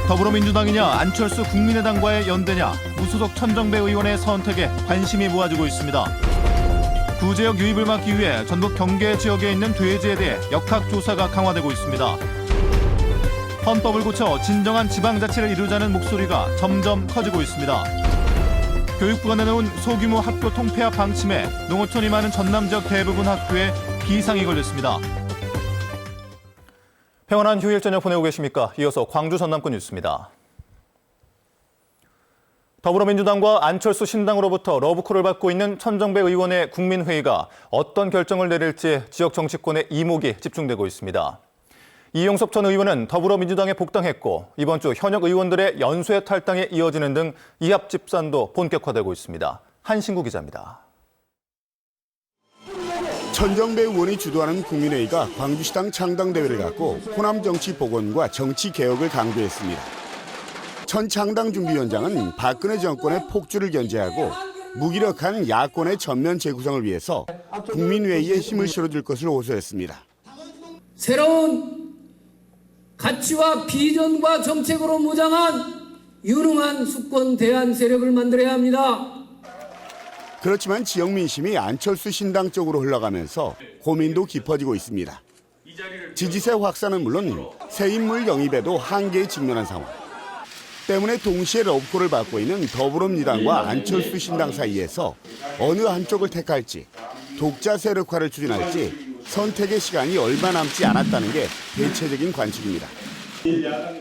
더불어민주당이냐 안철수 국민의당과의 연대냐 무소속 천정배 의원의 선택에 관심이 모아지고 있습니다. 구제역 유입을 막기 위해 전북 경계 지역에 있는 돼지에 대해 역학조사가 강화되고 있습니다. 헌법을 고쳐 진정한 지방자치를 이루자는 목소리가 점점 커지고 있습니다. 교육부가 내놓은 소규모 학교 통폐합 방침에 농어촌이 많은 전남 지역 대부분 학교에 비상이 걸렸습니다. 평안한 휴일 저녁 보내고 계십니까? 이어서 광주 전남권 뉴스입니다. 더불어민주당과 안철수 신당으로부터 러브콜을 받고 있는 천정배 의원의 국민회의가 어떤 결정을 내릴지 지역 정치권의 이목이 집중되고 있습니다. 이용섭 전 의원은 더불어민주당에 복당했고 이번 주 현역 의원들의 연쇄 탈당에 이어지는 등 이합 집산도 본격화되고 있습니다. 한신구 기자입니다. 천정배 의원이 주도하는 국민회의가 광주시당 창당대회를 갖고 호남 정치 복원과 정치 개혁을 강조했습니다. 천 창당준비위원장은 박근혜 정권의 폭주를 견제하고 무기력한 야권의 전면 재구성을 위해서 국민회의에 힘을 실어줄 것을 호소했습니다. 새로운 가치와 비전과 정책으로 무장한 유능한 수권 대안 세력을 만들어야 합니다. 그렇지만 지역 민심이 안철수 신당 쪽으로 흘러가면서 고민도 깊어지고 있습니다. 지지세 확산은 물론 새 인물 영입에도 한계에 직면한 상황. 때문에 동시에 러브콜을 받고 있는 더불어민주당과 안철수 신당 사이에서 어느 한쪽을 택할지, 독자 세력화를 추진할지 선택의 시간이 얼마 남지 않았다는 게 대체적인 관측입니다.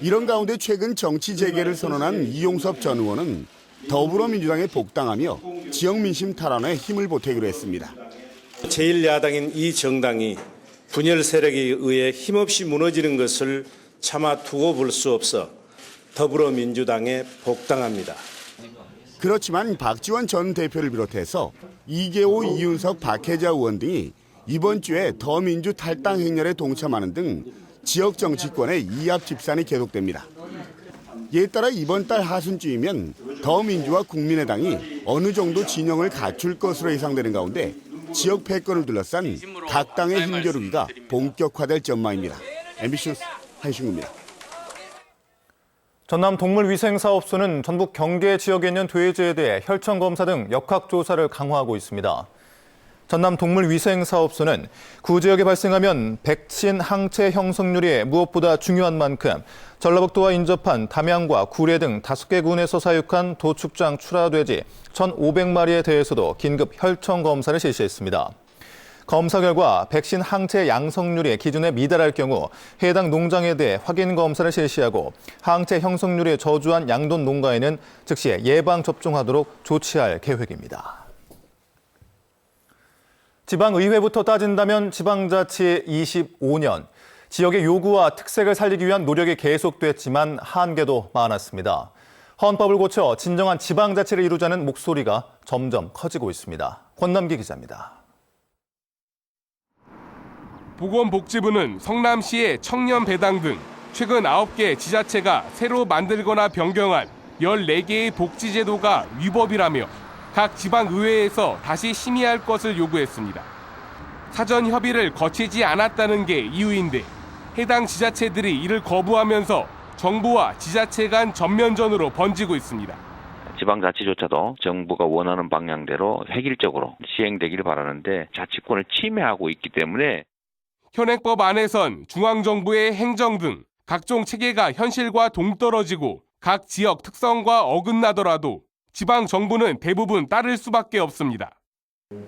이런 가운데 최근 정치 재개를 선언한 이용섭 전 의원은 더불어민주당에 복당하며 지역 민심 탈환에 힘을 보태기로 했습니다. 제1야당인 이 정당이 분열 세력에 의해 힘없이 무너지는 것을 차마 두고 볼 수 없어 더불어민주당에 복당합니다. 그렇지만 박지원 전 대표를 비롯해서 이계호, 이윤석, 박혜자 의원 등이 이번 주에 더민주 탈당 행렬에 동참하는 등 지역 정치권의 이합 집산이 계속됩니다. 이에 따라 이번 달 하순쯤이면 더민주와 국민의당이 어느 정도 진영을 갖출 것으로 예상되는 가운데 지역 패권을 둘러싼 각 당의 힘겨루기가 본격화될 전망입니다. MBC 뉴스 한신구입니다. 전남 동물위생사업소는 전북 경계 지역에 있는 돼지에 대해 혈청 검사 등 역학조사를 강화하고 있습니다. 전남 동물위생사업소는 구지역에 발생하면 백신 항체 형성률이 무엇보다 중요한 만큼 전라북도와 인접한 담양과 구례 등 5개 군에서 사육한 도축장 출하돼지 1,500마리에 대해서도 긴급 혈청 검사를 실시했습니다. 검사 결과 백신 항체 양성률이 기준에 미달할 경우 해당 농장에 대해 확인 검사를 실시하고 항체 형성률이 저조한 양돈 농가에는 즉시 예방 접종하도록 조치할 계획입니다. 지방의회부터 따진다면 지방자치 25년. 지역의 요구와 특색을 살리기 위한 노력이 계속됐지만 한계도 많았습니다. 헌법을 고쳐 진정한 지방자치를 이루자는 목소리가 점점 커지고 있습니다. 권남기 기자입니다. 보건복지부는 성남시의 청년배당 등 최근 9개 지자체가 새로 만들거나 변경한 14개의 복지제도가 위법이라며 각 지방의회에서 다시 심의할 것을 요구했습니다. 사전 협의를 거치지 않았다는 게 이유인데 해당 지자체들이 이를 거부하면서 정부와 지자체 간 전면전으로 번지고 있습니다. 지방자치조차도 정부가 원하는 방향대로 획일적으로 시행되기를 바라는데 자치권을 침해하고 있기 때문에 현행법 안에선 중앙정부의 행정 등 각종 체계가 현실과 동떨어지고 각 지역 특성과 어긋나더라도 지방정부는 대부분 따를 수밖에 없습니다.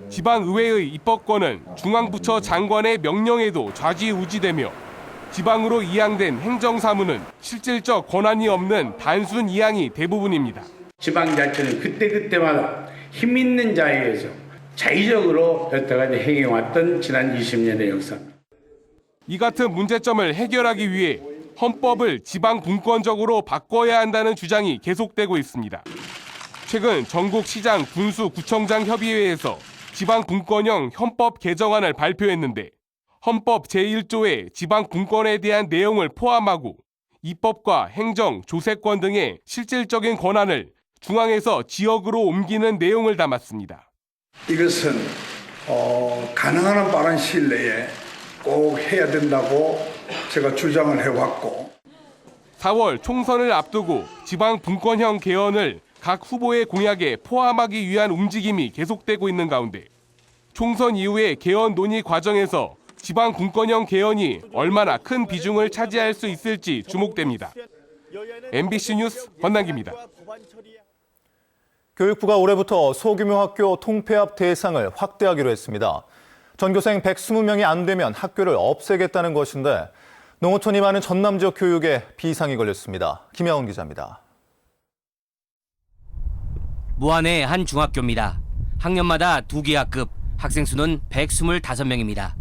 지방의회의 입법권은 중앙부처 장관의 명령에도 좌지우지되며 지방으로 이양된 행정사무는 실질적 권한이 없는 단순 이양이 대부분입니다. 지방자치는 그때그때마다 힘 있는 자에 의해서 자의적으로 여태까지 행해왔던 지난 20년의 역사입니다. 이 같은 문제점을 해결하기 위해 헌법을 지방 분권적으로 바꿔야 한다는 주장이 계속되고 있습니다. 최근 전국 시장 군수 구청장 협의회에서 지방 분권형 헌법 개정안을 발표했는데 헌법 제1조에 지방 분권에 대한 내용을 포함하고 입법과 행정, 조세권 등의 실질적인 권한을 중앙에서 지역으로 옮기는 내용을 담았습니다. 이것은 가능한 한 빠른 시일 내에 꼭 해야 된다고 제가 주장을 해왔고 4월 총선을 앞두고 지방 분권형 개헌을 각 후보의 공약에 포함하기 위한 움직임이 계속되고 있는 가운데 총선 이후의 개헌 논의 과정에서 지방 분권형 개헌이 얼마나 큰 비중을 차지할 수 있을지 주목됩니다. MBC 뉴스 권남기입니다. 교육부가 올해부터 소규모 학교 통폐합 대상을 확대하기로 했습니다. 전교생 120명이 안 되면 학교를 없애겠다는 것인데 농어촌이 많은 전남 지역 교육에 비상이 걸렸습니다. 김야원 기자입니다. 무안의 한 중학교입니다. 학년마다 2개 학급, 학생 수는 125명입니다.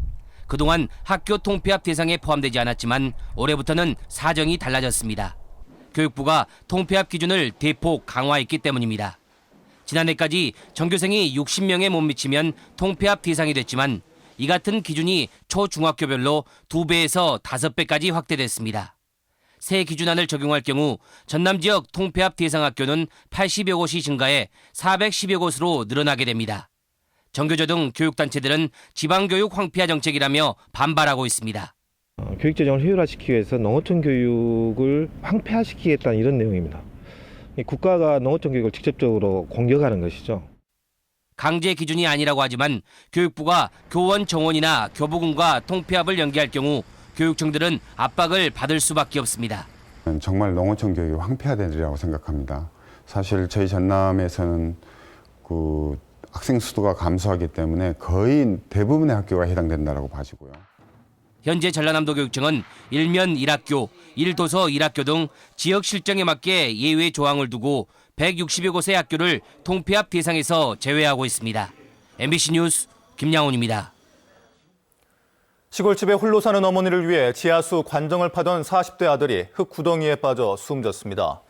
그동안 학교 통폐합 대상에 포함되지 않았지만 올해부터는 사정이 달라졌습니다. 교육부가 통폐합 기준을 대폭 강화했기 때문입니다. 지난해까지 전교생이 60명에 못 미치면 통폐합 대상이 됐지만 이 같은 기준이 초중학교별로 2배에서 5배까지 확대됐습니다. 새 기준안을 적용할 경우 전남 지역 통폐합 대상 학교는 80여 곳이 증가해 410여 곳으로 늘어나게 됩니다. 전교조 등 교육단체들은 지방교육 황폐화 정책이라며 반발하고 있습니다. 교육재정을 효율화시키기 위해서 농어촌 교육을 황폐화시키겠다는 이런 내용입니다. 국가가 농어촌 교육을 직접적으로 공격하는 것이죠. 강제 기준이 아니라고 하지만 교육부가 교원 정원이나 교부금과 통폐합을 연계할 경우 교육청들은 압박을 받을 수밖에 없습니다. 정말 농어촌 교육이 황폐화되리라고 생각합니다. 사실 저희 전남에서는 학생 수도가 감소하기 때문에 거의 대부분의 학교가 해당된다고 봐지고요. 현재 전라남도 교육청은 일면 1학교, 1도서 1학교 등 지역 실정에 맞게 예외 조항을 두고 160여 곳의 학교를 통폐합 대상에서 제외하고 있습니다. MBC 뉴스 김양훈입니다. 시골집에 홀로 사는 어머니를 위해 지하수 관정을 파던 40대 아들이 흙구덩이에 빠져 숨졌습니다.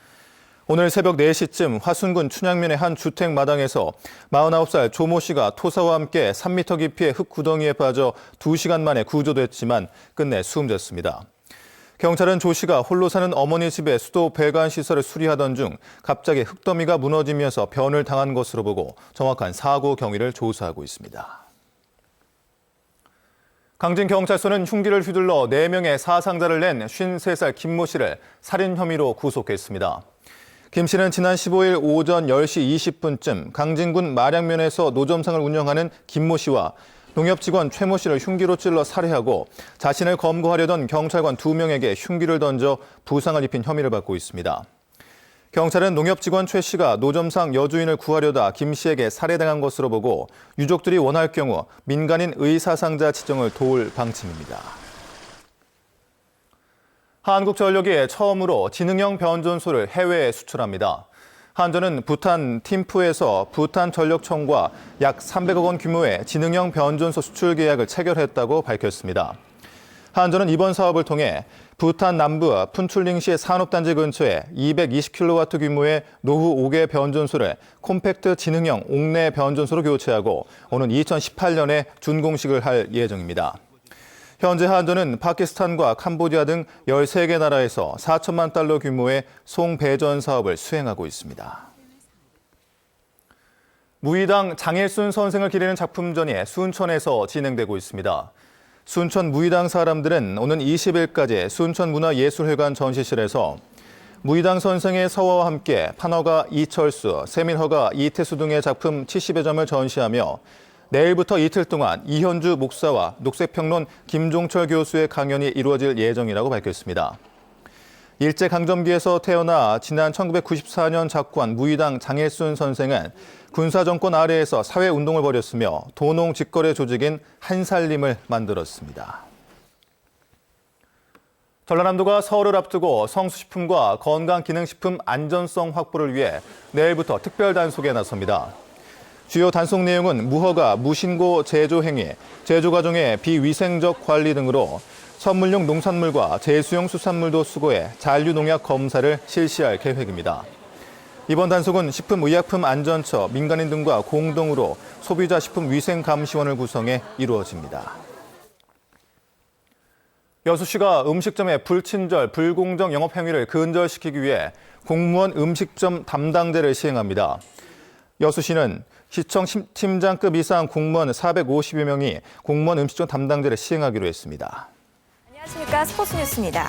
오늘 새벽 4시쯤 화순군 춘향면의 한 주택 마당에서 49살 조모 씨가 토사와 함께 3m 깊이의 흙구덩이에 빠져 2시간 만에 구조됐지만 끝내 숨졌습니다. 경찰은 조 씨가 홀로 사는 어머니 집에 수도 배관 시설을 수리하던 중 갑자기 흙더미가 무너지면서 변을 당한 것으로 보고 정확한 사고 경위를 조사하고 있습니다. 강진경찰서는 흉기를 휘둘러 4명의 사상자를 낸 53살 김모 씨를 살인 혐의로 구속했습니다. 김 씨는 지난 15일 오전 10시 20분쯤 강진군 마량면에서 노점상을 운영하는 김모 씨와 농협 직원 최모 씨를 흉기로 찔러 살해하고 자신을 검거하려던 경찰관 2명에게 흉기를 던져 부상을 입힌 혐의를 받고 있습니다. 경찰은 농협 직원 최 씨가 노점상 여주인을 구하려다 김 씨에게 살해당한 것으로 보고 유족들이 원할 경우 민간인 의사상자 지정을 도울 방침입니다. 한국전력이 처음으로 지능형 변전소를 해외에 수출합니다. 한전은 부탄 팀프에서 부탄전력청과 약 300억 원 규모의 지능형 변전소 수출 계약을 체결했다고 밝혔습니다. 한전은 이번 사업을 통해 부탄 남부 푼출링시 산업단지 근처에 220kW 규모의 노후 5개 변전소를 콤팩트 지능형 옥내 변전소로 교체하고 오는 2018년에 준공식을 할 예정입니다. 현재 한전은 파키스탄과 캄보디아 등 13개 나라에서 4천만 달러 규모의 송배전 사업을 수행하고 있습니다. 무의당 장일순 선생을 기리는 작품전이 순천에서 진행되고 있습니다. 순천 무의당 사람들은 오는 20일까지 순천문화예술회관 전시실에서 무의당 선생의 서화와 함께 판화가 이철수, 세밀허가 이태수 등의 작품 70여 점을 전시하며 내일부터 이틀 동안 이현주 목사와 녹색평론 김종철 교수의 강연이 이루어질 예정이라고 밝혔습니다. 일제강점기에서 태어나 지난 1994년 작고한 무의당 장일순 선생은 군사정권 아래에서 사회운동을 벌였으며 도농 직거래 조직인 한살림을 만들었습니다. 전라남도가 설을 앞두고 성수식품과 건강기능식품 안전성 확보를 위해 내일부터 특별 단속에 나섭니다. 주요 단속 내용은 무허가, 무신고 제조 행위, 제조 과정의 비위생적 관리 등으로 선물용 농산물과 제수용 수산물도 수거해 잔류농약 검사를 실시할 계획입니다. 이번 단속은 식품의약품안전처, 민간인 등과 공동으로 소비자 식품위생감시원을 구성해 이루어집니다. 여수시가 음식점의 불친절, 불공정 영업 행위를 근절시키기 위해 공무원 음식점 담당제를 시행합니다. 여수시는 시청 팀장급 이상 공무원 450여 명이 공무원 음식점 담당제를 시행하기로 했습니다. 안녕하십니까, 스포츠 뉴스입니다.